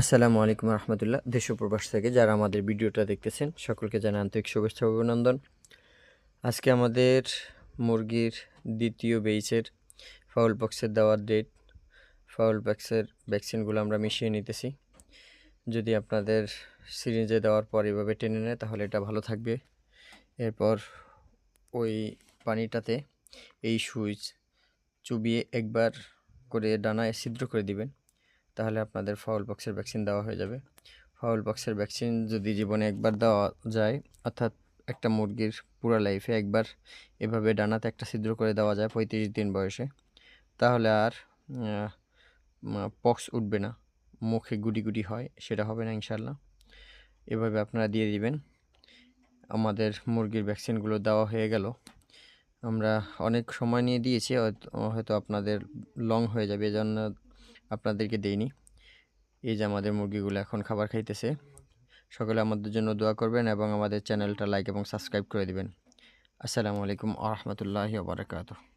আসসালামু আলাইকুম রহমতুল্লাহ। দেশ ও প্রবাস থেকে যারা আমাদের ভিডিওটা দেখতেছেন সকলকে জানাই আন্তরিক শুভেচ্ছা ও অভিনন্দন। আজকে আমাদের মুরগির দ্বিতীয় বেইচের ফাউল পক্সের দেওয়ার ডেট। ফাউল পক্সের ভ্যাকসিনগুলো আমরা মিশিয়ে নিতেছি। যদি আপনাদের সিরিঞ্জে দেওয়ার পর এভাবে টেনে নেয় তাহলে এটা ভালো থাকবে। এরপর ওই পানিটাতে এই সুইচ চুবিয়ে একবার করে ডানায় ছিদ্র করে দিবেন, তাহলে আপনাদের ফাউল পক্সের ভ্যাকসিন দেওয়া হয়ে যাবে। ফাউল পক্সের ভ্যাকসিন যদি জীবনে একবার দেওয়া যায়, অর্থাৎ একটা মুরগির পুরো লাইফে একবার এভাবে ডানাতে একটা ছিদ্র করে দেওয়া যায় 35 দিন বয়সে, তাহলে আর পক্স উঠবে না, মুখে গুটি গুটি হয় সেটা হবে না ইনশাল্লাহ। এভাবে আপনারা দিয়ে দিবেন। আমাদের মুরগির ভ্যাকসিনগুলো দেওয়া হয়ে গেল। আমরা অনেক সময় নিয়ে দিয়েছি, হয়তো আপনাদের লং হয়ে যাবে, এজন্য আপনাদেরকে দেইনি। এই যে আমাদের মুরগিগুলো এখন খাবার খাইতেছে। সকলে আমাদের জন্য দোয়া করবেন এবং আমাদের চ্যানেলটা লাইক এবং সাবস্ক্রাইব করে দিবেন। আসসালামু আলাইকুম ওয়া রাহমাতুল্লাহি ওয়া বারাকাতুহু।